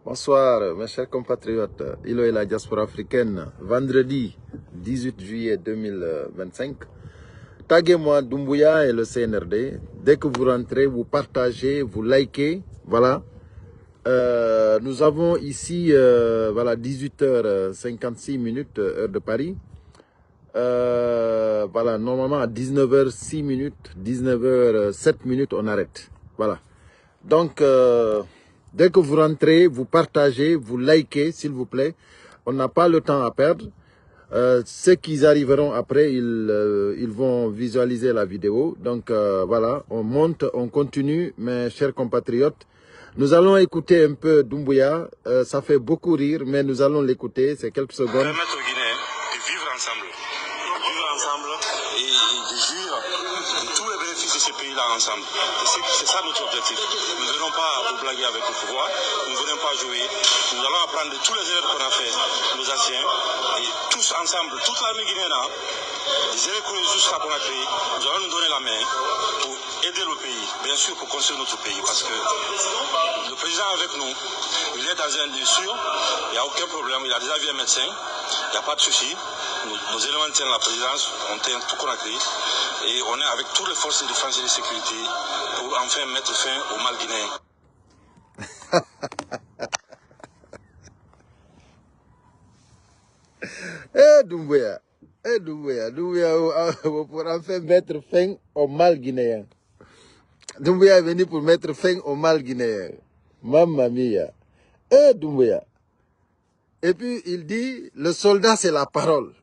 Bonsoir, mes chers compatriotes. Ilo et la diaspora africaine. Vendredi 18 juillet 2025. Taguez-moi Doumbouya et le CNRD. Dès que vous rentrez, vous partagez, vous likez. Voilà. Nous avons ici voilà, 18h56 minutes, heure de Paris. Voilà, normalement à 19h06 minutes, 19h07 minutes, on arrête. Voilà. Donc, dès que vous rentrez, vous partagez, vous likez, s'il vous plaît. On n'a pas le temps à perdre. Ceux qui arriveront après, ils vont visualiser la vidéo. Donc, voilà, on monte, on continue, mes chers compatriotes. Nous allons écouter un peu Doumbouya. Ça fait beaucoup rire, mais nous allons l'écouter. C'est quelques secondes. Permettre aux Guinéens de vivre ensemble. Vivre ensemble et de jouir de tous les bénéfices de ce pays-là ensemble. C'est ça notre objectif. Nous ne venons pas pour blaguer avec le pouvoir. Nous ne venons pas jouer. Nous allons apprendre de tous les erreurs qu'on a fait, nos anciens. Et tous ensemble, toute l'armée guinéenne, des erreurs jusqu'à Conakry, nous allons nous donner la main pour aider le pays, bien sûr pour construire notre pays, parce que le président avec nous, il est dans un lieu sûr, il n'y a aucun problème, il a déjà vu un médecin, il n'y a pas de souci. Nos éléments tiennent la présidence, on tient tout Conakry, et on est avec toutes les forces de défense et de sécurité pour enfin mettre fin au mal guinéen. Doumbouya, pour enfin mettre fin au mal guinéen. Doumbouya est venu pour mettre fin au mal guinéen. Mamma mia. Doumbouya. Et puis il dit, le soldat c'est la parole.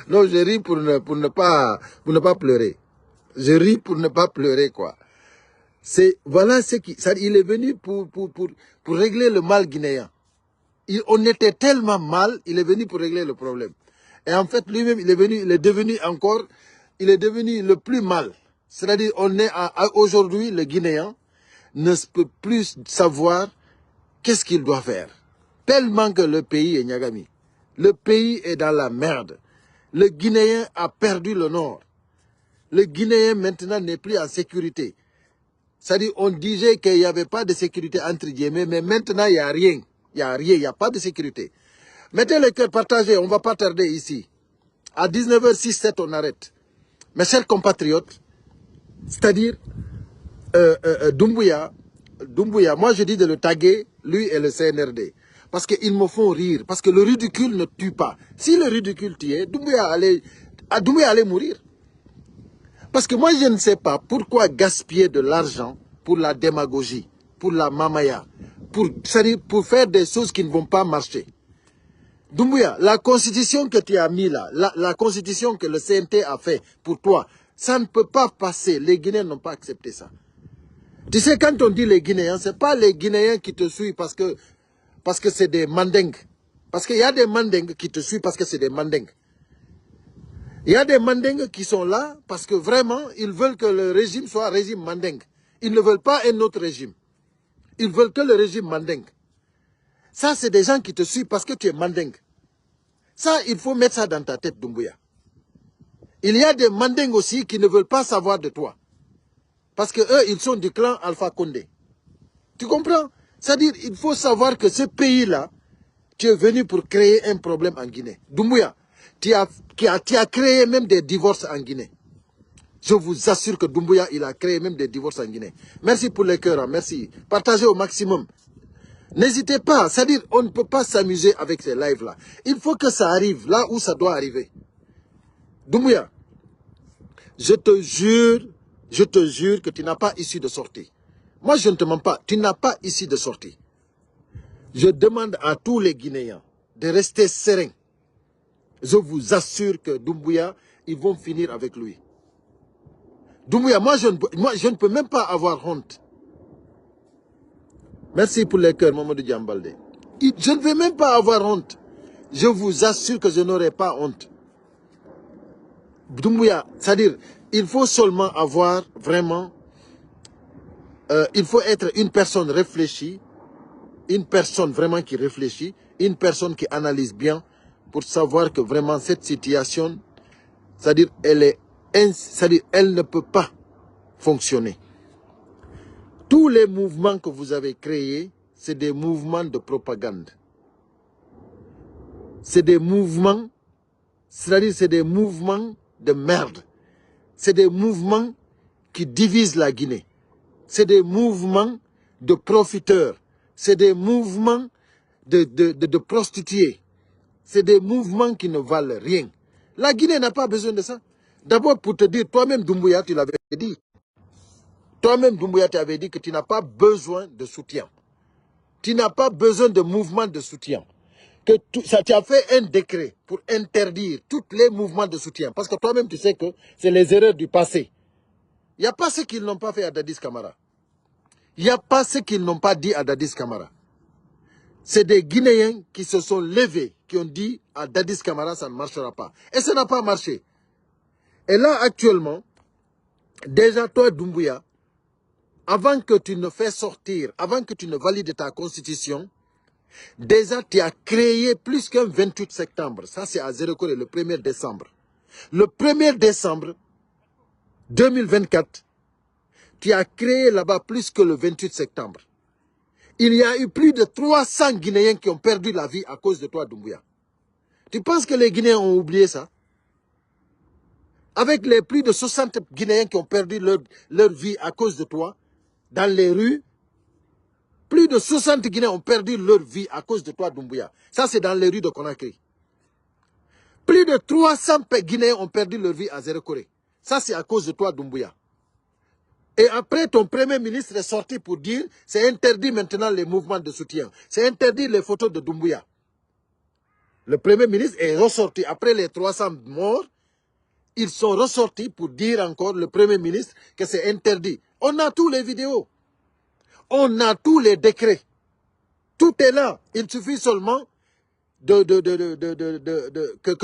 Non, je ris pour ne pas pleurer. Je ris pour ne pas pleurer, quoi. Voilà ce qui, il est venu pour régler le mal guinéen. On était tellement mal, il est venu pour régler le problème. Et en fait, lui-même, il est devenu le plus mal. C'est-à-dire, aujourd'hui, le Guinéen ne peut plus savoir qu'est-ce qu'il doit faire. Tellement que le pays est Niagami. Le pays est dans la merde. Le Guinéen a perdu le nord. Le Guinéen maintenant n'est plus en sécurité. C'est-à-dire, on disait qu'il n'y avait pas de sécurité entre guillemets, mais maintenant, il n'y a rien. Il n'y a pas de sécurité. Mettez le cœur, partagez, on ne va pas tarder ici. À 19h06, on arrête. Mes chers compatriotes, c'est-à-dire, Doumbouya, moi je dis de le taguer, lui et le CNRD. Parce qu'ils me font rire, parce que le ridicule ne tue pas. Si le ridicule tuait, Doumbouya allait mourir. Parce que moi je ne sais pas pourquoi gaspiller de l'argent pour la démagogie, pour la mamaya, pour faire des choses qui ne vont pas marcher. Doumbouya, la constitution que tu as mis là, la constitution que le CNT a fait pour toi, ça ne peut pas passer. Les Guinéens n'ont pas accepté ça. Tu sais, quand on dit les Guinéens, ce n'est pas les Guinéens qui te suivent parce que c'est des mandingues. Parce qu'il y a des mandingues qui te suivent parce que c'est des mandingues. Il y a des mandingues qui sont là parce que vraiment, ils veulent que le régime soit un régime mandingue. Ils ne veulent pas un autre régime. Ils veulent que le régime mandingue. Ça, c'est des gens qui te suivent parce que tu es mandingue. Ça, il faut mettre ça dans ta tête, Doumbouya. Il y a des mandingues aussi qui ne veulent pas savoir de toi. Parce que eux, ils sont du clan Alpha Condé. Tu comprends? C'est-à-dire, il faut savoir que ce pays-là, tu es venu pour créer un problème en Guinée. Doumbouya, tu as créé même des divorces en Guinée. Je vous assure que Doumbouya, il a créé même des divorces en Guinée. Merci pour les cœurs, hein, merci. Partagez au maximum. N'hésitez pas, c'est-à-dire, on ne peut pas s'amuser avec ces lives-là. Il faut que ça arrive là où ça doit arriver. Doumbouya, je te jure que tu n'as pas issue de sortie. Moi, je ne te mens pas, tu n'as pas issue de sortie. Je demande à tous les Guinéens de rester sereins. Je vous assure que Doumbouya, ils vont finir avec lui. Doumbouya, moi, je ne peux même pas avoir honte. Merci pour les cœurs, Mamadou Diambalde. Je ne vais même pas avoir honte. Je vous assure que je n'aurai pas honte. Doumbouya, c'est-à-dire, il faut seulement avoir vraiment... il faut être une personne réfléchie, une personne vraiment qui réfléchit, une personne qui analyse bien pour savoir que vraiment cette situation, c'est-à-dire, elle ne peut pas fonctionner. Tous les mouvements que vous avez créés, c'est des mouvements de propagande. C'est des mouvements, c'est-à-dire c'est des mouvements de merde. C'est des mouvements qui divisent la Guinée. C'est des mouvements de profiteurs. C'est des mouvements de prostituées. C'est des mouvements qui ne valent rien. La Guinée n'a pas besoin de ça. D'abord, pour te dire, toi-même, Doumbouya, tu l'avais dit. Toi-même, Doumbouya, tu avais dit que tu n'as pas besoin de soutien. Tu n'as pas besoin de mouvement de soutien. Que tu as fait un décret pour interdire tous les mouvements de soutien. Parce que toi-même, tu sais que c'est les erreurs du passé. Il n'y a pas ce qu'ils n'ont pas fait à Dadis Camara. Il n'y a pas ce qu'ils n'ont pas dit à Dadis Camara. C'est des Guinéens qui se sont levés, qui ont dit à Dadis Camara, ça ne marchera pas. Et ça n'a pas marché. Et là, actuellement, déjà toi, Doumbouya, avant que tu ne fasses sortir, avant que tu ne valides ta constitution, déjà tu as créé plus qu'un 28 septembre. Ça, c'est à Zéro-Corée, le 1er décembre. Le 1er décembre 2024, tu as créé là-bas plus que le 28 septembre. Il y a eu plus de 300 Guinéens qui ont perdu la vie à cause de toi, Doumbouya. Tu penses que les Guinéens ont oublié ça? Avec les plus de 60 Guinéens qui ont perdu leur vie à cause de toi, dans les rues, plus de 60 Guinéens ont perdu leur vie à cause de toi, Doumbouya. Ça, c'est dans les rues de Conakry. Plus de 300 Guinéens ont perdu leur vie à Zéro-Corée. Ça, c'est à cause de toi, Doumbouya. Et après, ton premier ministre est sorti pour dire c'est interdit maintenant les mouvements de soutien. C'est interdit les photos de Doumbouya. Le premier ministre est ressorti. Après les 300 morts, ils sont ressortis pour dire encore, le premier ministre, que c'est interdit. On a tous les vidéos. On a tous les décrets. Tout est là. Il suffit seulement que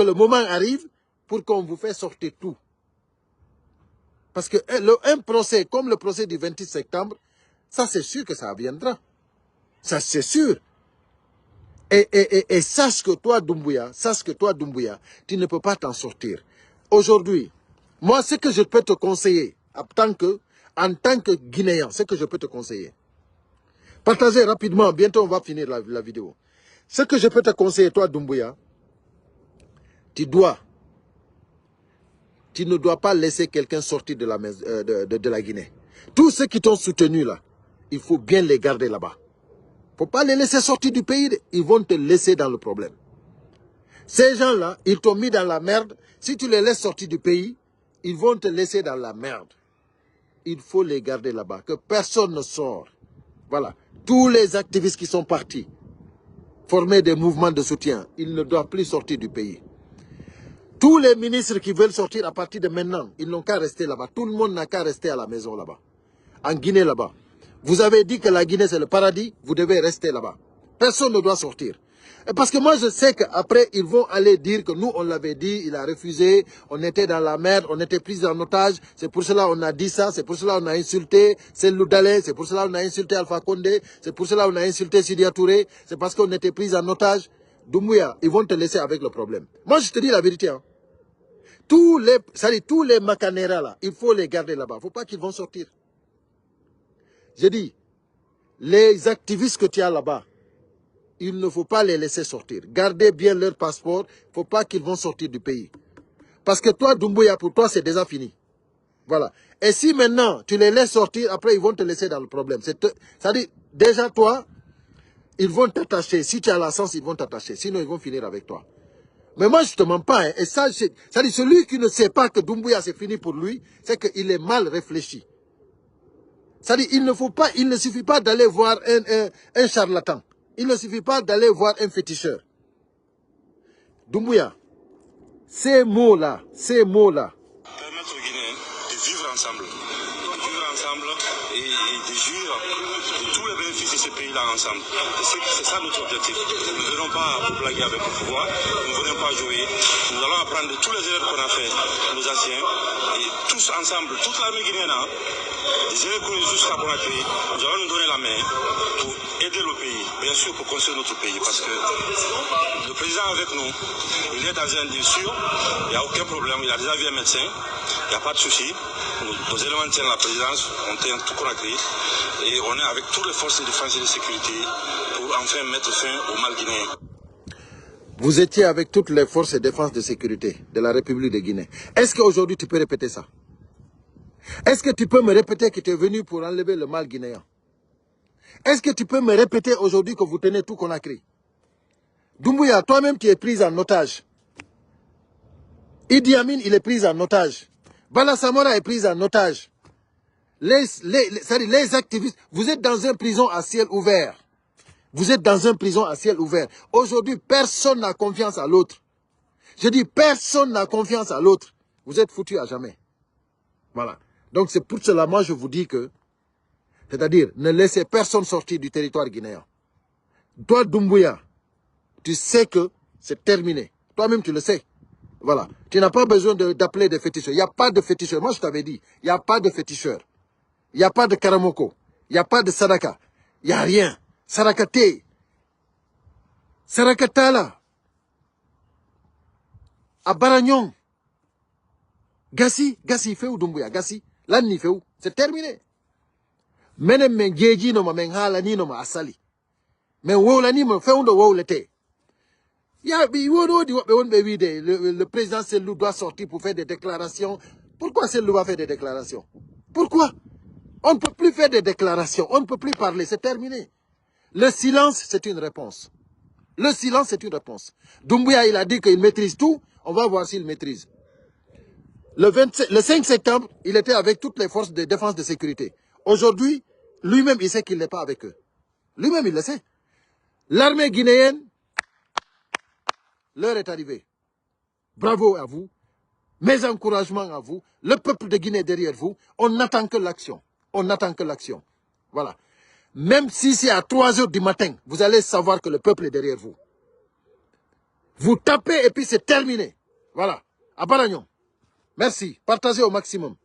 le moment arrive pour qu'on vous fasse sortir tout. Parce que un procès comme le procès du 28 septembre, ça c'est sûr que ça viendra. Ça c'est sûr. Et sache que toi, Doumbouya, tu ne peux pas t'en sortir. Aujourd'hui, moi, ce que je peux te conseiller, en tant que Guinéen, ce que je peux te conseiller, partagez rapidement, bientôt on va finir la vidéo. Ce que je peux te conseiller, toi, Doumbouya, tu ne dois pas laisser quelqu'un sortir de la Guinée. Tous ceux qui t'ont soutenu là, il faut bien les garder là-bas. Il ne faut pas les laisser sortir du pays, ils vont te laisser dans le problème. Ces gens-là, ils t'ont mis dans la merde. Si tu les laisses sortir du pays, ils vont te laisser dans la merde. Il faut les garder là-bas, que personne ne sort. Voilà. Tous les activistes qui sont partis, former des mouvements de soutien, ils ne doivent plus sortir du pays. Tous les ministres qui veulent sortir à partir de maintenant, ils n'ont qu'à rester là-bas. Tout le monde n'a qu'à rester à la maison là-bas. En Guinée là-bas. Vous avez dit que la Guinée c'est le paradis, vous devez rester là-bas. Personne ne doit sortir. Parce que moi je sais qu'après ils vont aller dire que nous on l'avait dit, il a refusé, on était dans la merde, on était pris en otage, c'est pour cela on a dit ça, c'est pour cela on a insulté Cellou Dalein, c'est pour cela on a insulté Alpha Condé, c'est pour cela on a insulté Sidya Touré, c'est parce qu'on était pris en otage. Doumbouya, ils vont te laisser avec le problème. Moi je te dis la vérité. Hein. Tous les Macanera là, il faut les garder là-bas. Il ne faut pas qu'ils vont sortir. Je dis, les activistes que tu as là-bas, il ne faut pas les laisser sortir. Gardez bien leur passeport. Il ne faut pas qu'ils vont sortir du pays. Parce que toi, Doumbouya, pour toi, c'est déjà fini. Voilà. Et si maintenant, tu les laisses sortir, après, ils vont te laisser dans le problème. C'est-à-dire, déjà, toi, ils vont t'attacher. Si tu as la chance, ils vont t'attacher. Sinon, ils vont finir avec toi. Mais moi, je ne te mens pas. Hein. Et ça, c'est-à-dire, celui qui ne sait pas que Doumbouya, c'est fini pour lui, c'est qu'il est mal réfléchi. C'est-à-dire, il ne suffit pas d'aller voir un charlatan. Il ne suffit pas d'aller voir un féticheur. Doumbouya, ces mots-là. Permettre aux Guinéens de vivre ensemble. Et de jouir de tous les bénéfices de ce pays-là ensemble. C'est ça notre objectif. Nous ne venons pas pour blaguer avec le pouvoir, nous ne venons pas jouer. Nous allons apprendre de tous les erreurs qu'on a fait, nos anciens, et tous ensemble, toute l'armée guinéenne, des Zéro-Corée jusqu'à Conakry, nous allons nous donner la main pour aider le pays, bien sûr, pour construire notre pays, parce que le président avec nous, il est dans un deal sûr, il n'y a aucun problème, il a déjà vu un médecin, il n'y a pas de souci. Nos éléments tiennent la présidence, on tient tout Conakry, et on est avec toutes les forces de défense et de sécurité pour enfin mettre fin au mal guinéen. Vous étiez avec toutes les forces de défense et de sécurité de la République de Guinée. Est-ce qu'aujourd'hui tu peux répéter ça? Est-ce que tu peux me répéter que tu es venu pour enlever le mal guinéen? Est-ce que tu peux me répéter aujourd'hui que vous tenez tout Conakry? Doumbouya, toi-même tu es pris en otage. Idi Amin, il est pris en otage. Bala Samora est pris en otage. Les activistes, vous êtes dans une prison à ciel ouvert. Vous êtes dans une prison à ciel ouvert. Aujourd'hui, personne n'a confiance à l'autre. Je dis, personne n'a confiance à l'autre. Vous êtes foutus à jamais. Voilà. Donc c'est pour cela, moi je vous dis que, c'est-à-dire, ne laissez personne sortir du territoire guinéen. Toi, Doumbouya, tu sais que c'est terminé. Toi-même, tu le sais. Voilà. Tu n'as pas besoin d'appeler des féticheurs. Il n'y a pas de féticheurs. Moi, je t'avais dit, il n'y a pas de féticheurs. Il n'y a pas de karamoko. Il n'y a pas de sadaka. Il n'y a rien. Sarakate. Sarakatala. Abaragnon. Gassi. Gassi, il fait où Doumbouya? Gassi. Là, il fait où? C'est terminé. Menem men geji no ma men hala ni no ma asali. Men wola ni ma fait où de wolete. Le président Sellou doit sortir pour faire des déclarations. Pourquoi Sellou va faire des déclarations? Pourquoi? On ne peut plus faire des déclarations. On ne peut plus parler. C'est terminé. Le silence, c'est une réponse. Le silence, c'est une réponse. Doumbouya, il a dit qu'il maîtrise tout. On va voir s'il maîtrise. Le 5 septembre, il était avec toutes les forces de défense de sécurité. Aujourd'hui, lui-même, il sait qu'il n'est pas avec eux. Lui-même, il le sait. L'armée guinéenne, l'heure est arrivée. Bravo à vous. Mes encouragements à vous. Le peuple de Guinée est derrière vous. On n'attend que l'action. On n'attend que l'action. Voilà. Même si c'est à 3 heures du matin, vous allez savoir que le peuple est derrière vous. Vous tapez et puis c'est terminé. Voilà. À Baragnon. Merci. Partagez au maximum.